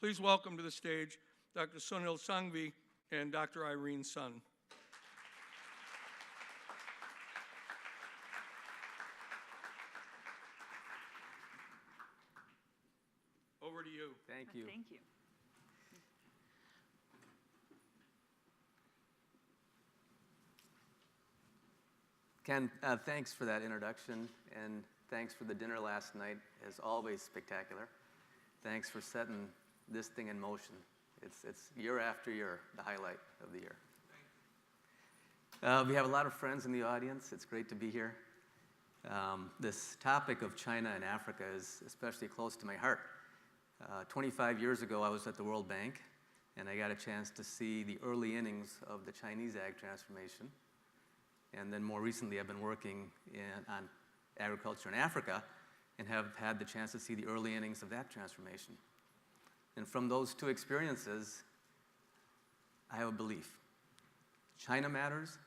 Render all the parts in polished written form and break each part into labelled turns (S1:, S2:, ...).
S1: Please welcome to the stage Dr. Sunil Sanghvi and Dr. Irene Sun. Over to you.
S2: Thank you.
S3: Thank you.
S2: Ken, thanks for that introduction, and thanks for the dinner last night, as always spectacular. Thanks for setting this thing in motion. It's year after year, the highlight of the year. We have a lot of friends in the audience. It's great to be here. This topic of China and Africa is especially close to my heart. 25 years ago, I was at the World Bank, and I got a chance to see the early innings of the Chinese ag transformation. And then more recently, I've been working on agriculture in Africa and have had the chance to see the early innings of that transformation. And from those two experiences, I have a belief. China matters,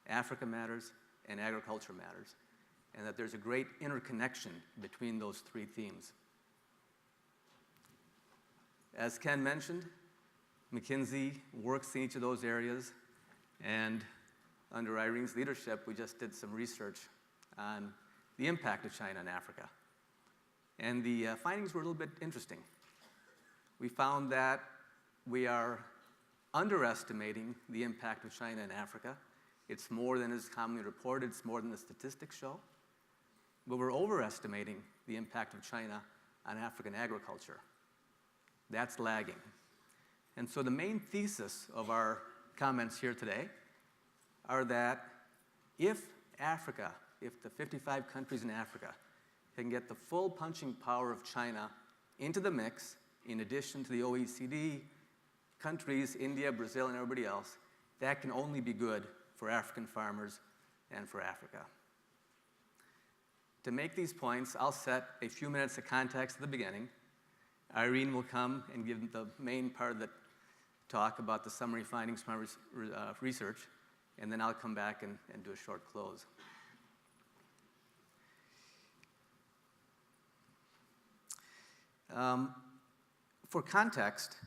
S2: Africa matters, and agriculture matters, and that there's a great interconnection between those three themes. As Ken mentioned, McKinsey works in each of those areas, and under Irene's leadership, we just did some research on the impact of China in Africa. And the findings were a little bit interesting. We found that we are underestimating the impact of China in Africa. It's more than is commonly reported, it's more than the statistics show. But we're overestimating the impact of China on African agriculture. That's lagging. And so the main thesis of our comments here today are that if Africa, if the 55 countries in Africa can get the full punching power of China into the mix, in addition to the OECD countries, India, Brazil, and everybody else, that can only be good for African farmers and for Africa. To make these points, I'll set a few minutes of context at the beginning. Irene will come and give the main part of the talk about the summary findings from our research, and then I'll come back and do a short close. For context,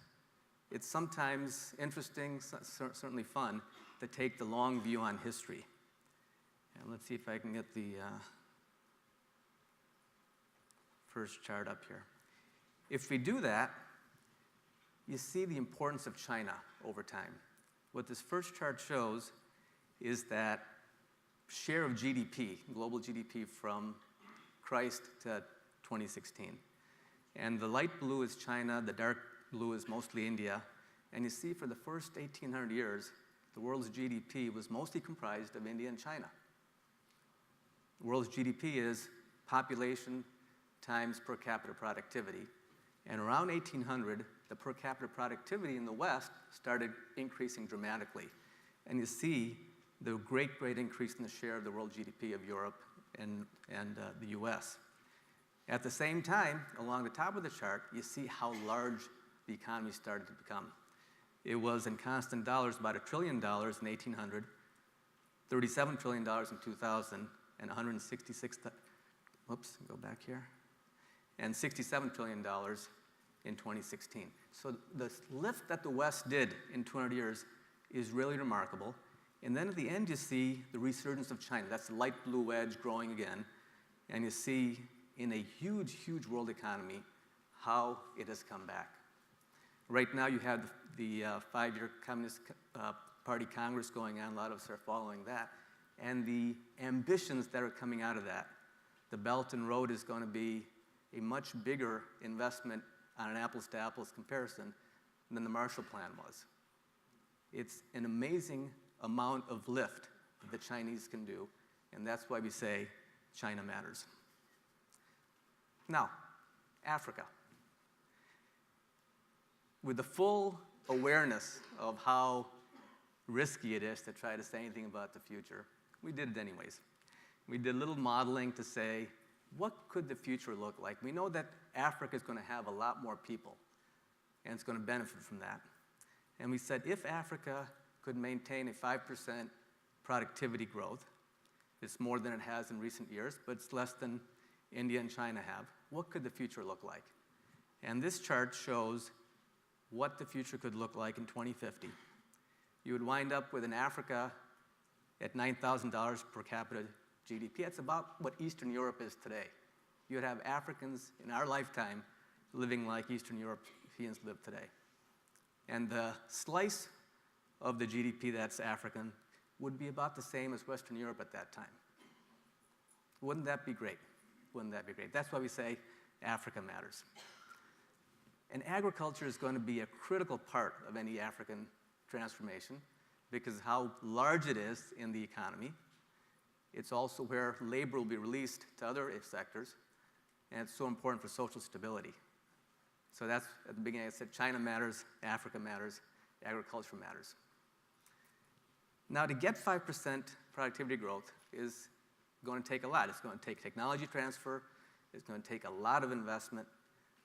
S2: it's sometimes interesting, certainly fun, to take the long view on history. And let's see if I can get the first chart up here. If we do that, you see the importance of China over time. What this first chart shows is that share of GDP, global GDP from Christ to 2016. And the light blue is China, the dark blue is mostly India. And you see for the first 1,800 years, the world's GDP was mostly comprised of India and China. The world's GDP is population times per capita productivity. And around 1800, the per capita productivity in the West started increasing dramatically. And you see the great increase in the share of the world GDP of Europe and the US. At the same time, along the top of the chart, you see how large the economy started to become. It was in constant dollars about $1 trillion in 1800, $37 trillion in 2000, and and $67 trillion in 2016. So the lift that the West did in 200 years is really remarkable. And then at the end, you see the resurgence of China. That's the light blue wedge growing again. And you see in a huge, huge world economy how it has come back. Right now, you have the 5-year Communist Party Congress going on. A lot of us are following that. And the ambitions that are coming out of that. The Belt and Road is going to be a much bigger investment on an apples-to-apples comparison than the Marshall Plan was. It's an amazing amount of lift that the Chinese can do, and that's why we say China matters. Now, Africa. With the full awareness of how risky it is to try to say anything about the future, we did it anyways. We did a little modeling to say, what could the future look like? We know that Africa is going to have a lot more people, and it's going to benefit from that. And we said, if Africa could maintain a 5% productivity growth, it's more than it has in recent years, but it's less than India and China have, what could the future look like? And this chart shows what the future could look like in 2050, you would wind up with an Africa at $9,000 per capita GDP. That's about what Eastern Europe is today. You would have Africans in our lifetime living like Eastern Europeans live today. And the slice of the GDP that's African would be about the same as Western Europe at that time. Wouldn't that be great? Wouldn't that be great? That's why we say Africa matters. And agriculture is going to be a critical part of any African transformation because of how large it is in the economy. It's also where labor will be released to other sectors, and it's so important for social stability. So that's, at the beginning I said, China matters, Africa matters, agriculture matters. Now to get 5% productivity growth is going to take a lot. It's going to take technology transfer, it's going to take a lot of investment,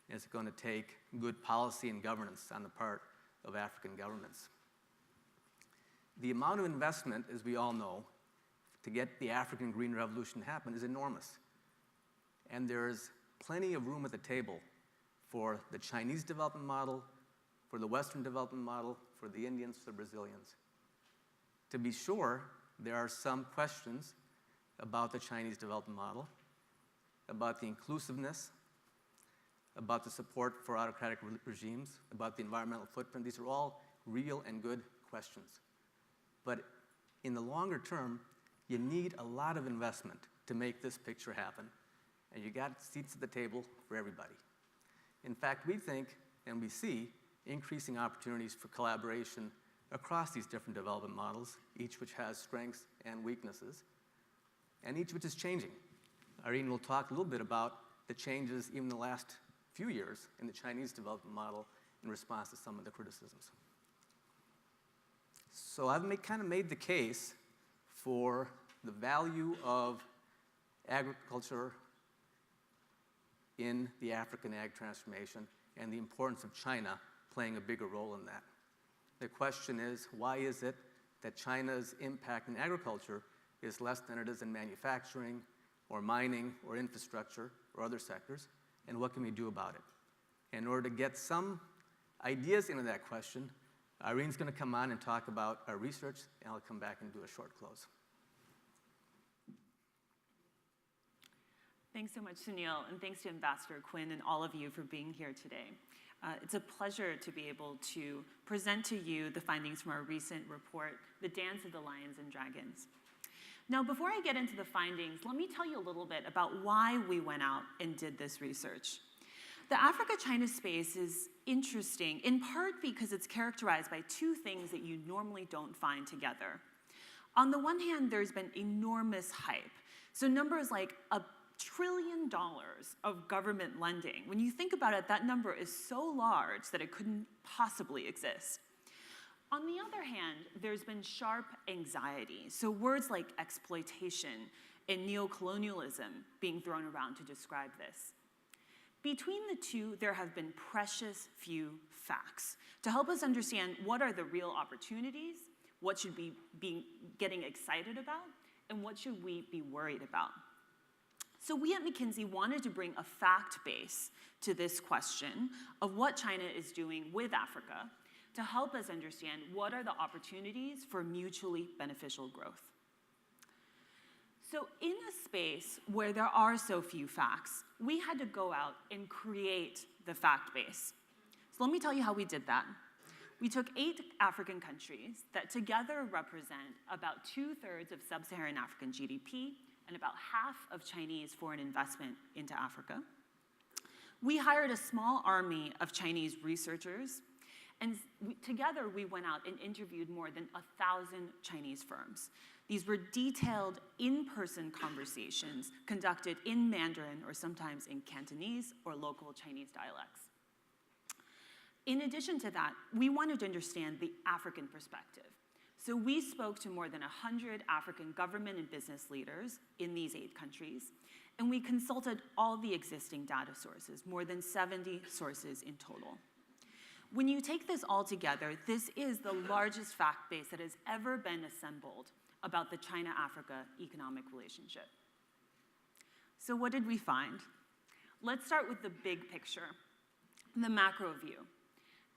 S2: and it's going to take good policy and governance on the part of African governments. The amount of investment, as we all know, to get the African Green Revolution to happen is enormous. And there's plenty of room at the table for the Chinese development model, for the Western development model, for the Indians, for the Brazilians. To be sure, there are some questions about the Chinese development model, about the inclusiveness, about the support for autocratic regimes, about the environmental footprint. These are all real and good questions. But in the longer term, you need a lot of investment to make this picture happen. And you got seats at the table for everybody. In fact, we think and we see increasing opportunities for collaboration across these different development models, each which has strengths and weaknesses, and each which is changing. Irene will talk a little bit about the changes even in the last few years in the Chinese development model in response to some of the criticisms. So I've kind of made the case for the value of agriculture in the African ag transformation and the importance of China playing a bigger role in that. The question is, why is it that China's impact in agriculture is less than it is in manufacturing or mining or infrastructure or other sectors, and what can we do about it? In order to get some ideas into that question, Irene's going to come on and talk about our research, and I'll come back and do a short close.
S3: Thanks so much, Sunil, and thanks to Ambassador Quinn and all of you for being here today. It's a pleasure to be able to present to you the findings from our recent report, The Dance of the Lions and Dragons. Now, before I get into the findings, let me tell you a little bit about why we went out and did this research. The Africa-China space is interesting, in part because it's characterized by two things that you normally don't find together. On the one hand, there's been enormous hype. So numbers like $1 trillion of government lending. When you think about it, that number is so large that it couldn't possibly exist. On the other hand, there's been sharp anxiety. So words like exploitation and neocolonialism being thrown around to describe this. Between the two, there have been precious few facts to help us understand what are the real opportunities, what should we be getting excited about, and what should we be worried about. So we at McKinsey wanted to bring a fact base to this question of what China is doing with Africa to help us understand what are the opportunities for mutually beneficial growth. So in a space where there are so few facts, we had to go out and create the fact base. So let me tell you how we did that. We took 8 African countries that together represent about 2/3 of sub-Saharan African GDP and about half of Chinese foreign investment into Africa. We hired a small army of Chinese researchers, and together we went out and interviewed more than 1,000 Chinese firms. These were detailed in-person conversations conducted in Mandarin or sometimes in Cantonese or local Chinese dialects. In addition to that, we wanted to understand the African perspective. So we spoke to more than 100 African government and business leaders in these 8 countries, and we consulted all the existing data sources, more than 70 sources in total. When you take this all together, this is the largest fact base that has ever been assembled about the China-Africa economic relationship. So what did we find? Let's start with the big picture, the macro view.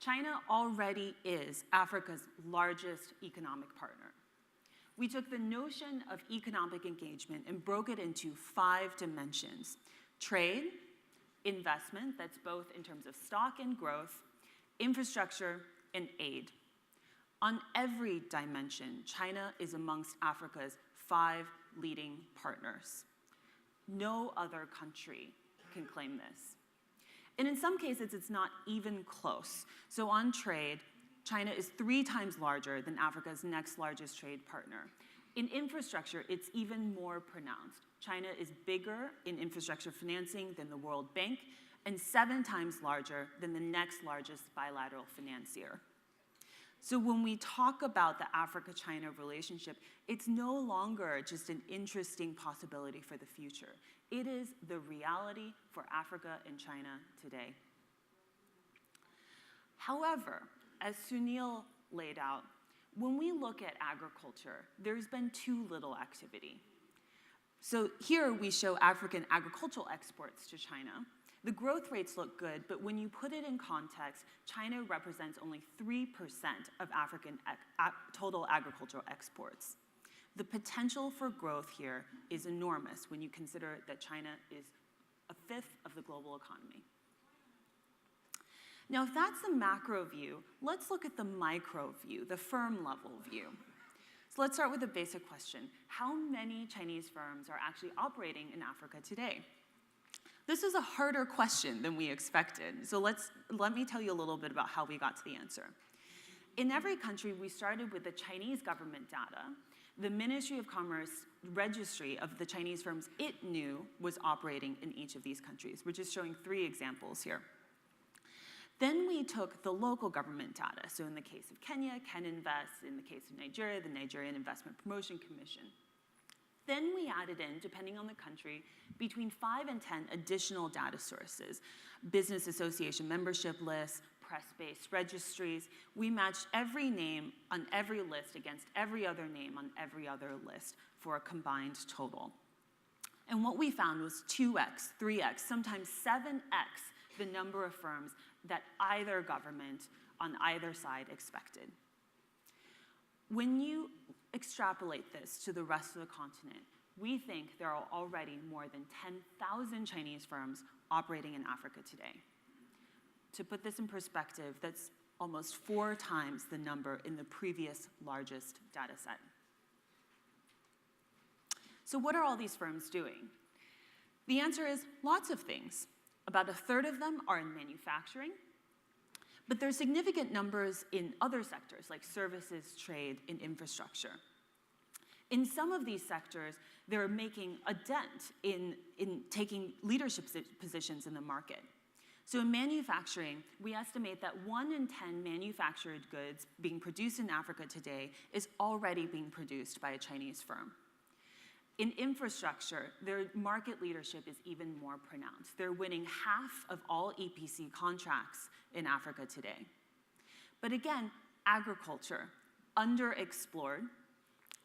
S3: China already is Africa's largest economic partner. We took the notion of economic engagement and broke it into 5 dimensions: trade, investment, that's both in terms of stock and growth, infrastructure, and aid. On every dimension, China is amongst Africa's 5 leading partners. No other country can claim this. And in some cases, it's not even close. So on trade, China is 3 times larger than Africa's next largest trade partner. In infrastructure, it's even more pronounced. China is bigger in infrastructure financing than the World Bank and 7 times larger than the next largest bilateral financier. So when we talk about the Africa-China relationship, it's no longer just an interesting possibility for the future. It is the reality for Africa and China today. However, as Sunil laid out, when we look at agriculture, there's been too little activity. So here we show African agricultural exports to China. The growth rates look good, but when you put it in context, China represents only 3% of African total agricultural exports. The potential for growth here is enormous when you consider that China is 1/5 of the global economy. Now, if that's the macro view, let's look at the micro view, the firm level view. So let's start with a basic question. How many Chinese firms are actually operating in Africa today? This is a harder question than we expected. So let me tell you a little bit about how we got to the answer. In every country, we started with the Chinese government data. The Ministry of Commerce registry of the Chinese firms it knew was operating in each of these countries. We're just showing 3 examples here. Then we took the local government data. So in the case of Kenya, KenInvest. In the case of Nigeria, the Nigerian Investment Promotion Commission. Then we added in, depending on the country, between 5 and 10 additional data sources: business association membership lists, press-based registries. We matched every name on every list against every other name on every other list for a combined total. And what we found was 2x, 3x, sometimes 7x the number of firms that either government on either side expected. When you extrapolate this to the rest of the continent, we think there are already more than 10,000 Chinese firms operating in Africa today. To put this in perspective, that's almost 4 times the number in the previous largest data set. So what are all these firms doing? The answer is lots of things. About 1/3 of them are in manufacturing, but there are significant numbers in other sectors like services, trade, and infrastructure. In some of these sectors, they're making a dent in taking leadership positions in the market. So in manufacturing, we estimate that 1 in 10 manufactured goods being produced in Africa today is already being produced by a Chinese firm. In infrastructure, their market leadership is even more pronounced. They're winning half of all EPC contracts in Africa today. But again, agriculture, underexplored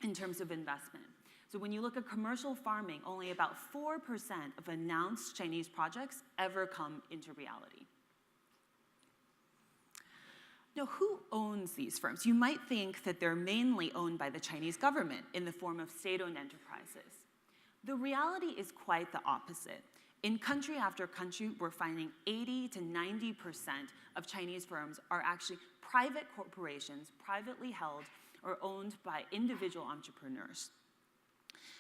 S3: in terms of investment. So when you look at commercial farming, only about 4% of announced Chinese projects ever come into reality. Now, who owns these firms? You might think that they're mainly owned by the Chinese government in the form of state-owned enterprises. The reality is quite the opposite. In country after country, we're finding 80 to 90% of Chinese firms are actually private corporations, privately held or owned by individual entrepreneurs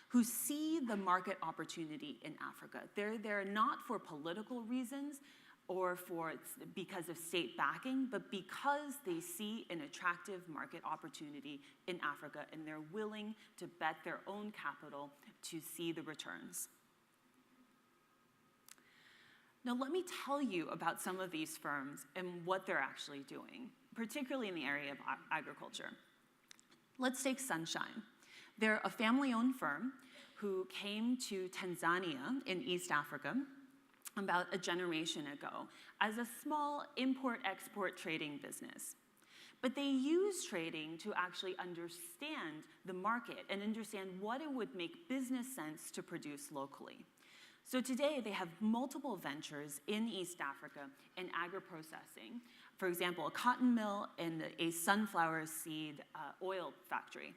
S3: who see the market opportunity in Africa. They're there not for political reasons or because of state backing, but because they see an attractive market opportunity in Africa and they're willing to bet their own capital to see the returns. Now let me tell you about some of these firms and what they're actually doing, particularly in the area of agriculture. Let's take Sunshine. They're a family-owned firm who came to Tanzania in East Africa about a generation ago as a small import-export trading business. But they use trading to actually understand the market and understand what it would make business sense to produce locally. So today they have multiple ventures in East Africa in agri-processing, For example, a cotton mill and a sunflower seed oil factory.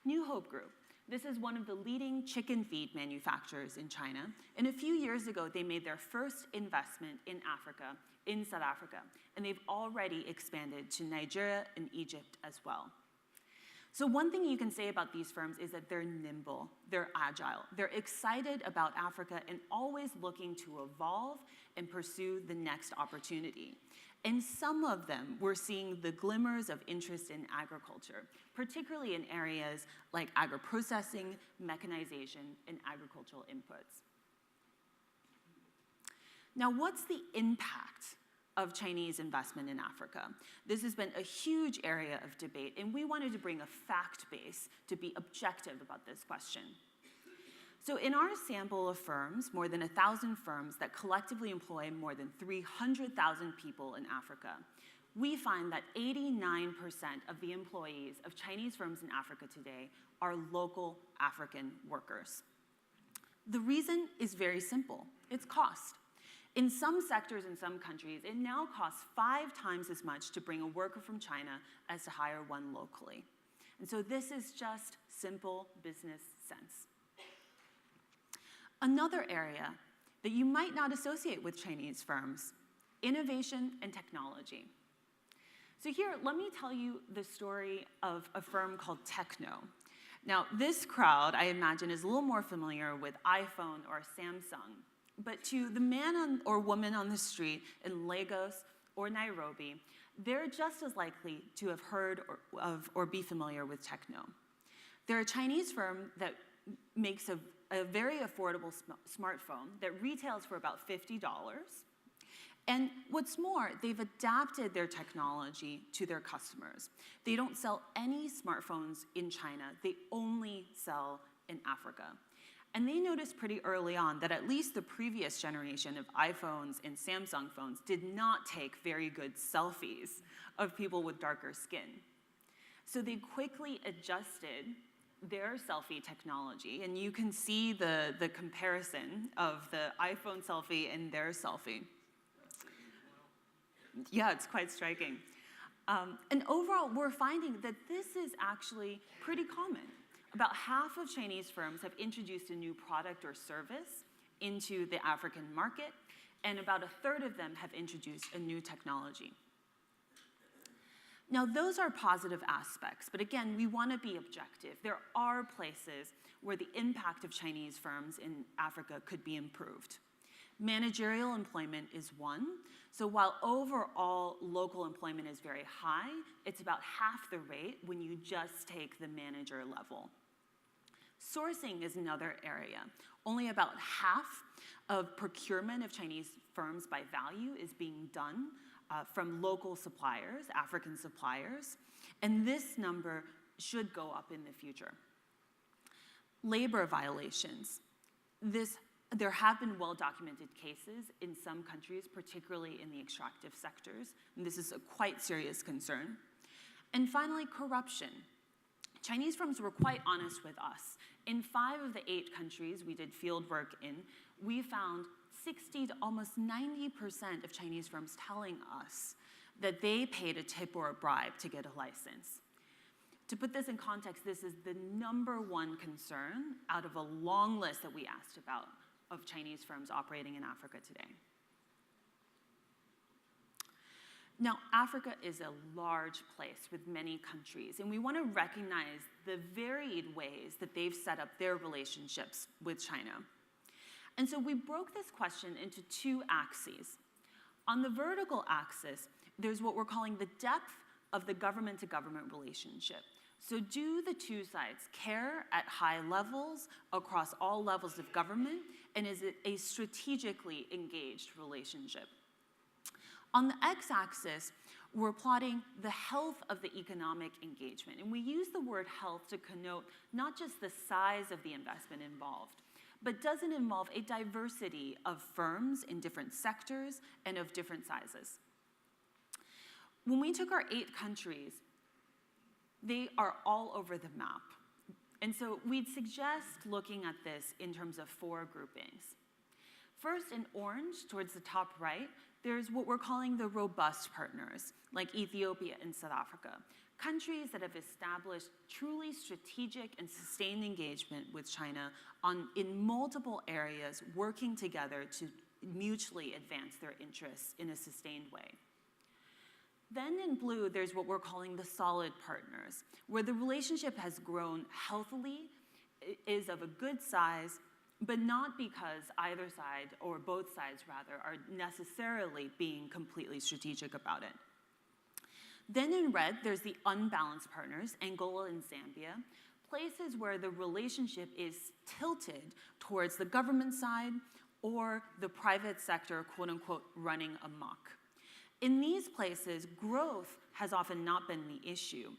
S3: New Hope Group. This is one of the leading chicken feed manufacturers in China. And a few years ago, they made their first investment in Africa, in South Africa. And they've already expanded to Nigeria and Egypt as well. So one thing you can say about these firms is that they're nimble, they're agile, they're excited about Africa and always looking to evolve and pursue the next opportunity. And some of them we're seeing the glimmers of interest in agriculture, particularly in areas like agro-processing, mechanization, and agricultural inputs. Now, what's the impact of Chinese investment in Africa? This has been a huge area of debate, and we wanted to bring a fact base to be objective about this question. So in our sample of firms, more than 1,000 firms that collectively employ more than 300,000 people in Africa, we find that 89% of the employees of Chinese firms in Africa today are local African workers. The reason is very simple. It's cost. In some sectors in some countries, it now costs 5 times as much to bring a worker from China as to hire one locally. And so this is just simple business sense. Another area that you might not associate with Chinese firms, innovation and technology. So here, let me tell you the story of a firm called Techno. Now, this crowd, I imagine, is a little more familiar with iPhone or Samsung. But to the man or woman on the street in Lagos or Nairobi, they're just as likely to have heard of or be familiar with Techno. They're a Chinese firm that makes a very affordable smartphone that retails for about $50. And what's more, they've adapted their technology to their customers. They don't sell any smartphones in China. They only sell in Africa. And they noticed pretty early on that at least the previous generation of iPhones and Samsung phones did not take very good selfies of people with darker skin. So they quickly adjusted their selfie technology, and you can see the comparison of the iPhone selfie and their selfie. Yeah, it's quite striking. And overall, we're finding that this is actually pretty common. About half of Chinese firms have introduced a new product or service into the African market, and about a third of them have introduced a new technology. Now, those are positive aspects, but again, we want to be objective. There are places where the impact of Chinese firms in Africa could be improved. Managerial employment is one. So while overall local employment is very high, it's about half the rate when you just take the manager level. Sourcing is another area. Only about half of procurement of Chinese firms by value is being done from local suppliers, African suppliers, and this number should go up in the future. Labor violations. There have been well-documented cases in some countries, particularly in the extractive sectors, and this is a quite serious concern. And finally, corruption. Chinese firms were quite honest with us. In 5 of the 8 countries we did field work in, we found 60 to almost 90% of Chinese firms telling us that they paid a tip or a bribe to get a license. To put this in context, this is the #1 concern out of a long list that we asked about of Chinese firms operating in Africa today. Now, Africa is a large place with many countries, and we want to recognize the varied ways that they've set up their relationships with China. And so we broke this question into 2 axes. On the vertical axis, there's what we're calling the depth of the government-to-government relationship. So do the 2 sides care at high levels across all levels of government, and is it a strategically engaged relationship? On the x-axis, we're plotting the health of the economic engagement, and we use the word health to connote not just the size of the investment involved, but does it involve a diversity of firms in different sectors and of different sizes. When we took our 8 countries, they are all over the map. And so we'd suggest looking at this in terms of 4 groupings. First, in orange, towards the top right, there's what we're calling the robust partners, like Ethiopia and South Africa, countries that have established truly strategic and sustained engagement with China in multiple areas, working together to mutually advance their interests in a sustained way. Then in blue, there's what we're calling the solid partners, where the relationship has grown healthily, is of a good size, but not because either side, or both sides rather, are necessarily being completely strategic about it. Then in red, there's the unbalanced partners, Angola and Zambia, places where the relationship is tilted towards the government side or the private sector, quote unquote, running amok. In these places, growth has often not been the issue,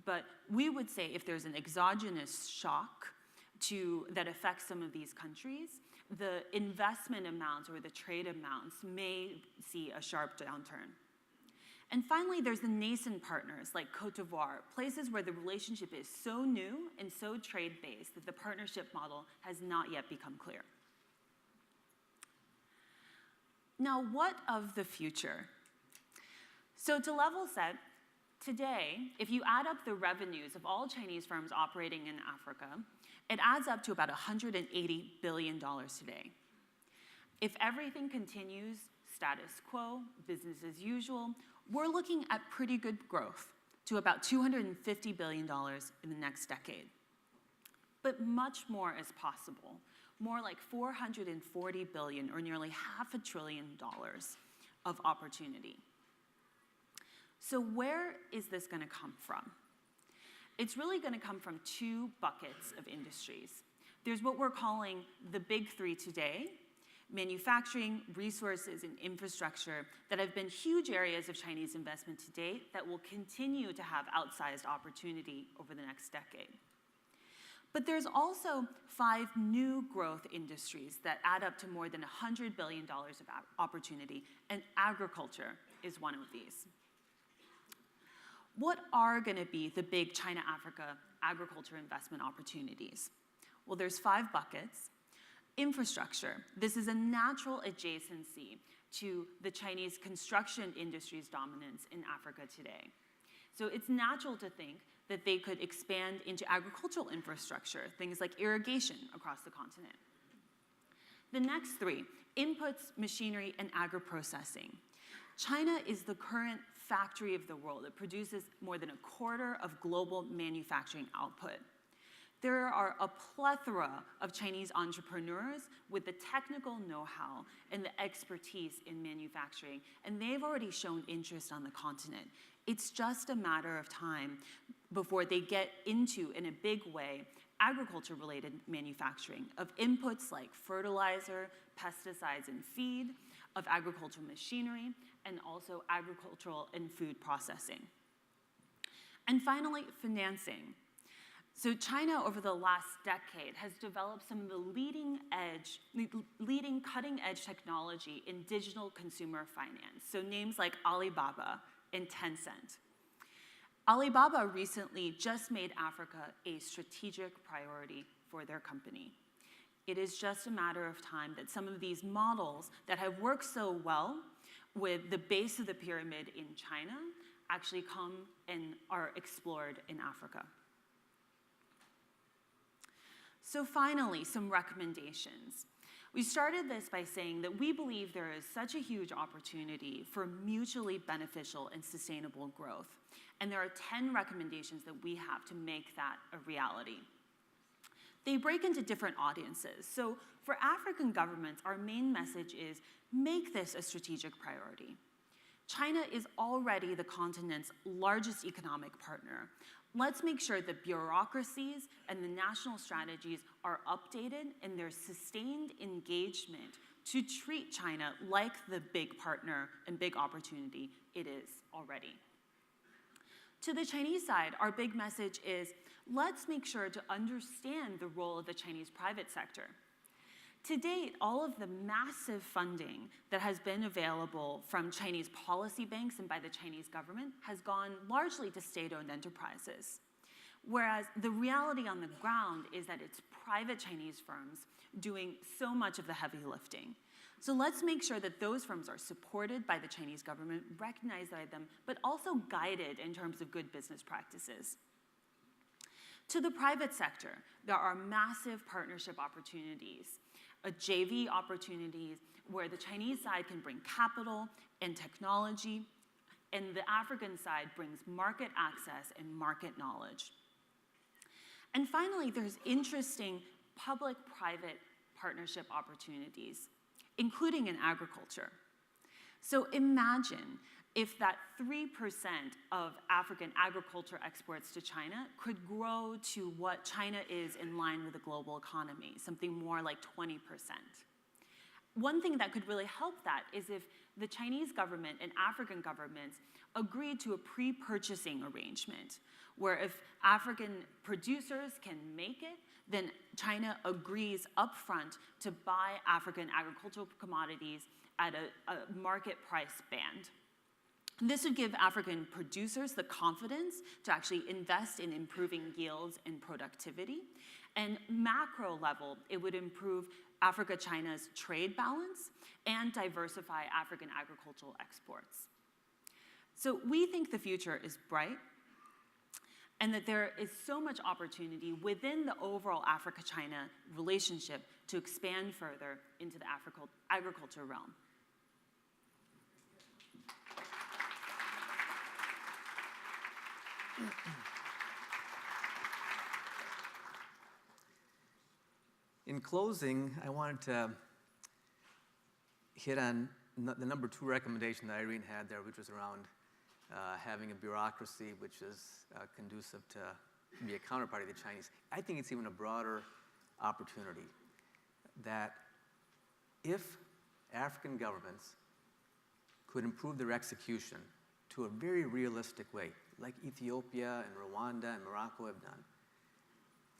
S3: but we would say if there's an exogenous shock that affects some of these countries, the investment amounts or the trade amounts may see a sharp downturn. And finally, there's the nascent partners like Cote d'Ivoire, places where the relationship is so new and so trade-based that the partnership model has not yet become clear. Now, what of the future? So to level set, today, if you add up the revenues of all Chinese firms operating in Africa, it adds up to about $180 billion today. If everything continues status quo, business as usual, we're looking at pretty good growth to about $250 billion in the next decade. But much more is possible, more like $440 billion or nearly $500 billion of opportunity. So where is this going to come from? It's really going to come from two buckets of industries. There's what we're calling the big three today, manufacturing, resources, and infrastructure that have been huge areas of Chinese investment to date that will continue to have outsized opportunity over the next decade. But there's also 5 new growth industries that add up to more than $100 billion of opportunity, and agriculture is one of these. What are going to be the big China-Africa agriculture investment opportunities? Well, there's 5 buckets. Infrastructure. This is a natural adjacency to the Chinese construction industry's dominance in Africa today. So it's natural to think that they could expand into agricultural infrastructure, things like irrigation across the continent. The next 3, inputs, machinery, and agri-processing. China is the current factory of the world. It produces more than 1/4 of global manufacturing output. There are a plethora of Chinese entrepreneurs with the technical know-how and the expertise in manufacturing, and they've already shown interest on the continent. It's just a matter of time before they get into, in a big way, agriculture-related manufacturing of inputs like fertilizer, pesticides, and feed, of agricultural machinery, and also agricultural and food processing. And finally, financing. So China, over the last decade, has developed some of the leading cutting-edge technology in digital consumer finance. So names like Alibaba and Tencent. Alibaba recently just made Africa a strategic priority for their company. It is just a matter of time that some of these models that have worked so well with the base of the pyramid in China actually come and are explored in Africa. So finally, some recommendations. We started this by saying that we believe there is such a huge opportunity for mutually beneficial and sustainable growth. And there are 10 recommendations that we have to make that a reality. They break into different audiences. So for African governments, our main message is make this a strategic priority. China is already the continent's largest economic partner. Let's make sure that bureaucracies and the national strategies are updated and there's sustained engagement to treat China like the big partner and big opportunity it is already. To the Chinese side, our big message is let's make sure to understand the role of the Chinese private sector. To date, all of the massive funding that has been available from Chinese policy banks and by the Chinese government has gone largely to state-owned enterprises. Whereas the reality on the ground is that it's private Chinese firms doing so much of the heavy lifting. So let's make sure that those firms are supported by the Chinese government, recognized by them, but also guided in terms of good business practices. To the private sector, there are massive partnership opportunities, JV opportunities where the Chinese side can bring capital and technology, and the African side brings market access and market knowledge. And finally, there's interesting public-private partnership opportunities, including in agriculture. So imagine if that 3% of African agriculture exports to China could grow to what China is in line with the global economy, something more like 20%. One thing that could really help that is if the Chinese government and African governments agreed to a pre-purchasing arrangement, where if African producers can make it, then China agrees upfront to buy African agricultural commodities at a market price band. This would give African producers the confidence to actually invest in improving yields and productivity. And macro level, it would improve Africa-China's trade balance and diversify African agricultural exports. So we think the future is bright, and that there is so much opportunity within the overall Africa-China relationship to expand further into the agriculture realm.
S2: In closing, I wanted to hit on the number 2 recommendation that Irene had there, which was around having a bureaucracy which is conducive to be a counterparty to the Chinese. I think it's even a broader opportunity that if African governments could improve their execution to a very realistic way, like Ethiopia and Rwanda and Morocco have done,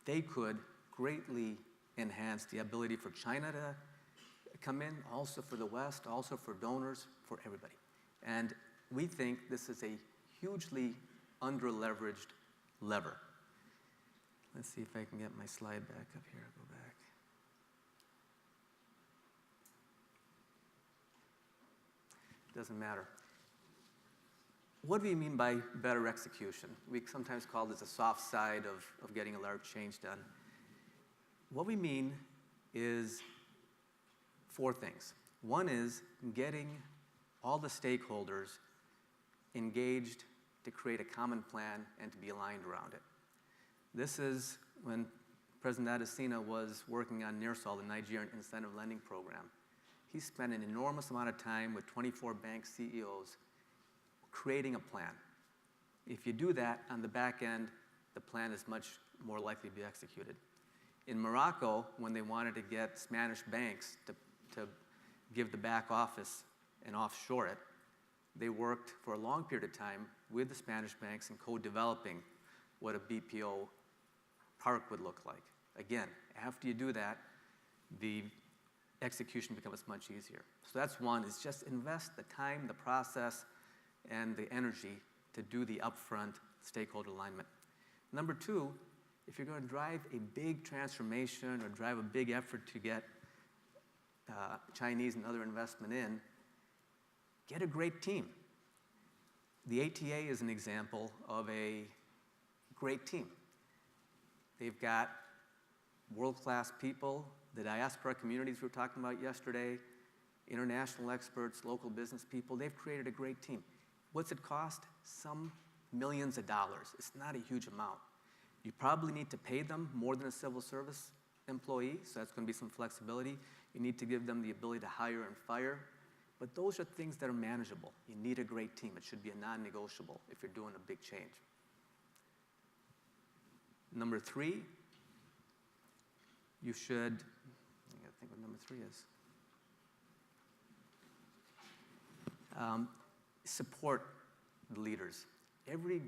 S2: they could greatly enhance the ability for China to come in, also for the West, also for donors, for everybody. And we think this is a hugely under-leveraged lever. Let's see if I can get my slide back up here. Go back. Doesn't matter. What do we mean by better execution? We sometimes call this a soft side of getting a large change done. What we mean is 4 things. One is getting all the stakeholders engaged to create a common plan and to be aligned around it. This is when President Adesina was working on NIRSAL, the Nigerian Incentive Lending Program. He spent an enormous amount of time with 24 bank CEOs creating a plan. If you do that on the back end, the plan is much more likely to be executed. In Morocco, when they wanted to get Spanish banks to give the back office and offshore it, they worked for a long period of time with the Spanish banks in co-developing what a BPO park would look like. Again, after you do that, the execution becomes much easier. So that's one, is just invest the time, the process, and the energy to do the upfront stakeholder alignment. Number 2, if you're going to drive a big transformation or drive a big effort to get Chinese and other investment in, get a great team. The ATA is an example of a great team. They've got world-class people, the diaspora communities we were talking about yesterday, international experts, local business people. They've created a great team. What's it cost? Some millions of dollars. It's not a huge amount. You probably need to pay them more than a civil service employee, so that's going to be some flexibility. You need to give them the ability to hire and fire. But those are things that are manageable. You need a great team. It should be a non-negotiable if you're doing a big change. Number 3, you should, I gotta think what number 3 is. Support the leaders. Every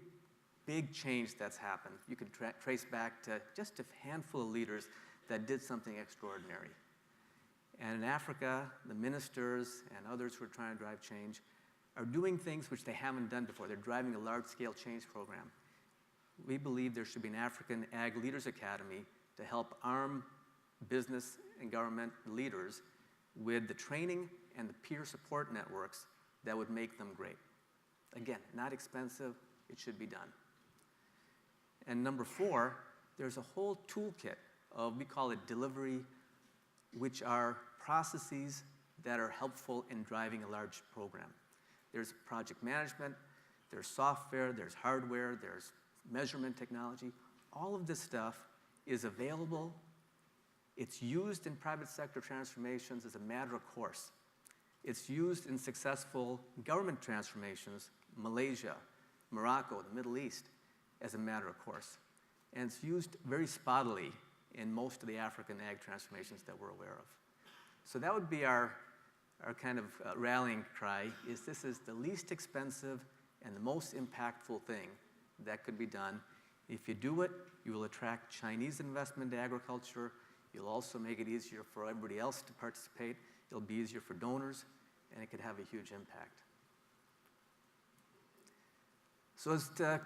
S2: big change that's happened, you can trace back to just a handful of leaders that did something extraordinary. And in Africa, the ministers and others who are trying to drive change are doing things which they haven't done before. They're driving a large-scale change program. We believe there should be an African Ag Leaders Academy to help arm business and government leaders with the training and the peer support networks that would make them great. Again, not expensive, it should be done. And number 4, there's a whole toolkit of, we call it delivery, which are processes that are helpful in driving a large program. There's project management, there's software, there's hardware, there's measurement technology. All of this stuff is available. It's used in private sector transformations as a matter of course. It's used in successful government transformations, Malaysia, Morocco, the Middle East, as a matter of course. And it's used very spottily in most of the African ag transformations that we're aware of. So that would be our kind of rallying cry, is this is the least expensive and the most impactful thing that could be done. If you do it, you will attract Chinese investment into agriculture. You'll also make it easier for everybody else to participate. It'll be easier for donors, and it could have a huge impact. So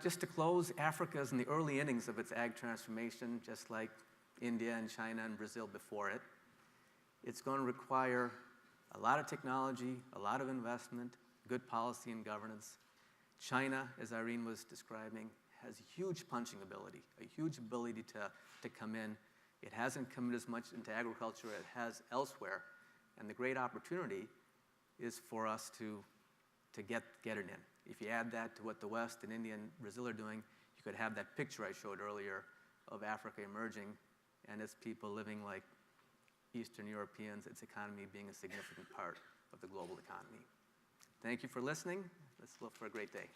S2: just to close, Africa is in the early innings of its ag transformation, just like India and China and Brazil before it. It's going to require a lot of technology, a lot of investment, good policy and governance. China, as Irene was describing, has huge punching ability, a huge ability to come in. It hasn't come in as much into agriculture as it has elsewhere. And the great opportunity is for us to get it in. If you add that to what the West and India and Brazil are doing, you could have that picture I showed earlier of Africa emerging and its people living like Eastern Europeans, its economy being a significant part of the global economy. Thank you for listening. Let's look for a great day.